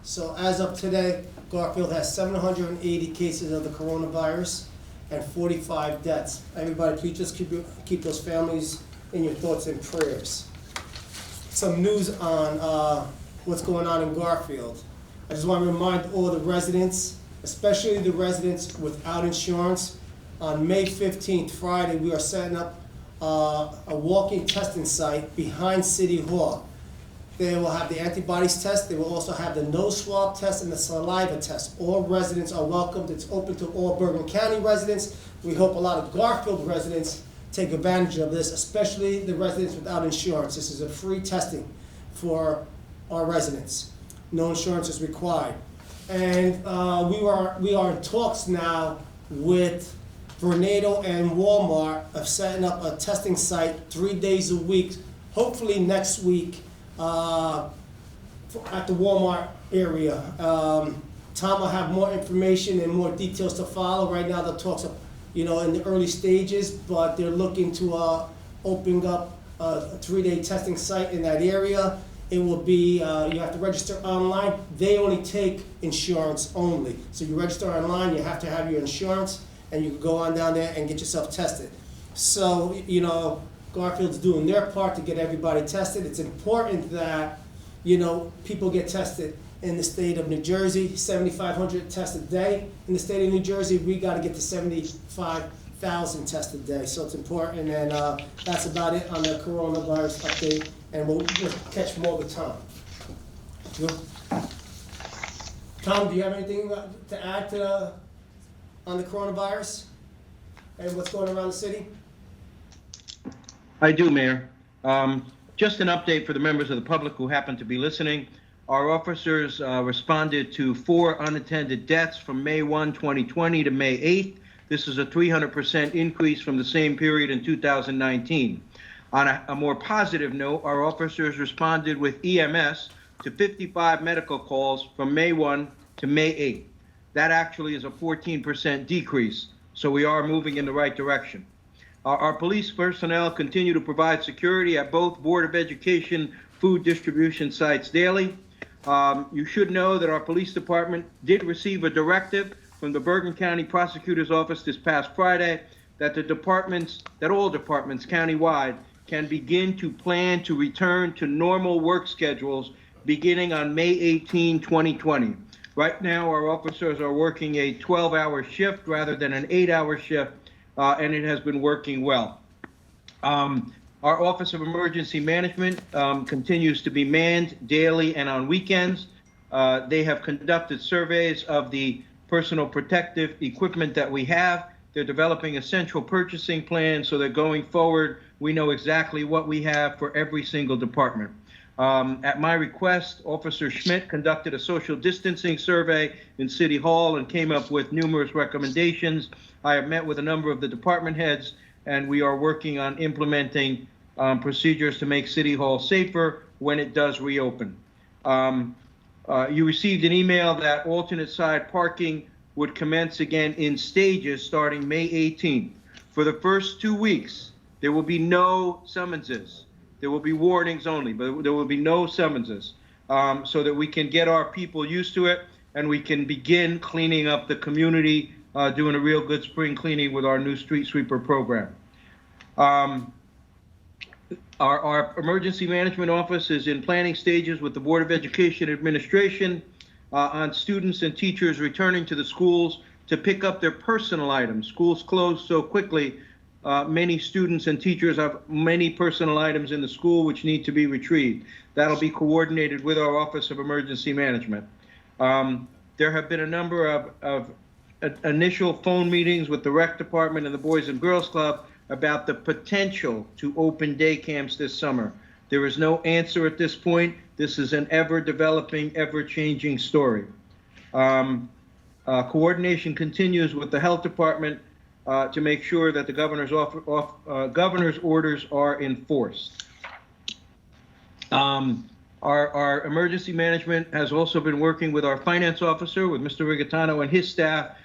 So as of today, Garfield has 780 cases of the coronavirus and 45 deaths. Everybody, please just keep those families in your thoughts and prayers. Some news on what's going on in Garfield. I just want to remind all the residents, especially the residents without insurance, on May 15th, Friday, we are setting up a walking testing site behind City Hall. They will have the antibodies test. They will also have the nose swab test and the saliva test. All residents are welcomed. It's open to all Bergen County residents. We hope a lot of Garfield residents take advantage of this, especially the residents without insurance. This is a free testing for our residents. No insurance is required. And we are in talks now with Vornado and Walmart of setting up a testing site 3 days a week, hopefully next week, at the Walmart area. Tom will have more information and more details to follow. Right now the talks are, in the early stages, but they're looking to open up a 3-day testing site in that area. It will be, you have to register online. They only take insurance only. So you register online, you have to have your insurance, and you can go on down there and get yourself tested. So, Garfield's doing their part to get everybody tested. It's important that, people get tested in the state of New Jersey. 7,500 tests a day. In the state of New Jersey, we got to get to 75,000 tests a day. So it's important, and that's about it on the coronavirus update. And we'll catch more with Tom. Tom, do you have anything to add on the coronavirus and what's going around the city? I do, Mayor. Just an update for the members of the public who happen to be listening. Our officers responded to 4 unattended deaths from May 1, 2020 to May 8th. This is a 300% increase from the same period in 2019. On a more positive note, our officers responded with EMS to 55 medical calls from May 1 to May 8th. That actually is a 14% decrease, so we are moving in the right direction. Our police personnel continue to provide security at both Board of Education food distribution sites daily. You should know that our police department did receive a directive from the Bergen County Prosecutor's Office this past Friday that all departments countywide can begin to plan to return to normal work schedules beginning on May 18, 2020. Right now, our officers are working a 12-hour shift rather than an 8-hour shift, and it has been working well. Our Office of Emergency Management continues to be manned daily and on weekends. They have conducted surveys of the personal protective equipment that we have. They're developing a central purchasing plan so that going forward, we know exactly what we have for every single department. At my request, Officer Schmidt conducted a social distancing survey in City Hall and came up with numerous recommendations. I have met with a number of the department heads, and we are working on implementing procedures to make City Hall safer when it does reopen. You received an email that alternate side parking would commence again in stages starting May 18th. For the first 2 weeks, there will be no summonses. There will be warnings only, but there will be no summonses, so that we can get our people used to it and we can begin cleaning up the community, doing a real good spring cleaning with our new street sweeper program. Our emergency management office is in planning stages with the Board of Education Administration on students and teachers returning to the schools to pick up their personal items. Schools closed so quickly. Many students and teachers have many personal items in the school which need to be retrieved. That'll be coordinated with our Office of Emergency Management. There have been a number of initial phone meetings with the rec department and the Boys and Girls Club about the potential to open day camps this summer. There is no answer at this point. This is an ever-developing, ever-changing story. Coordination continues with the health department to make sure that the governor's orders are enforced. Our emergency management has also been working with our finance officer, with Mr. Rigatano and his staff,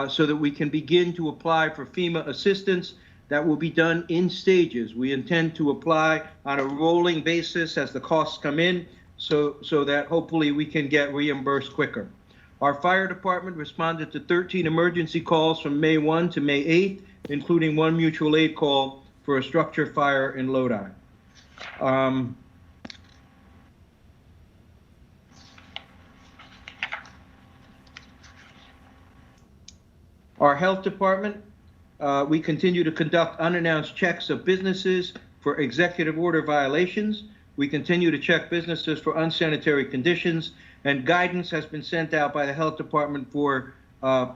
so that we can begin to apply for FEMA assistance. That will be done in stages. We intend to apply on a rolling basis as the costs come in. so that hopefully we can get reimbursed quicker. Our fire department responded to 13 emergency calls from May 1 to May 8, including one mutual aid call for a structure fire in Lodi. Our health department, we continue to conduct unannounced checks of businesses for executive order violations. We continue to check businesses for unsanitary conditions, and guidance has been sent out by the health department for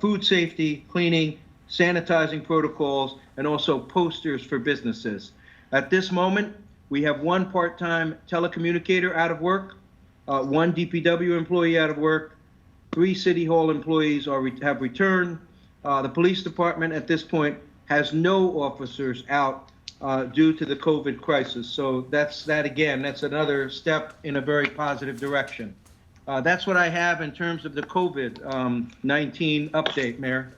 food safety, cleaning, sanitizing protocols, and also posters for businesses. At this moment, we have one part-time telecommunicator out of work, one DPW employee out of work, 3 City Hall employees have returned. The police department at this point has no officers out due to the COVID crisis. So that's another step in a very positive direction. That's what I have in terms of the COVID-19 update, Mayor.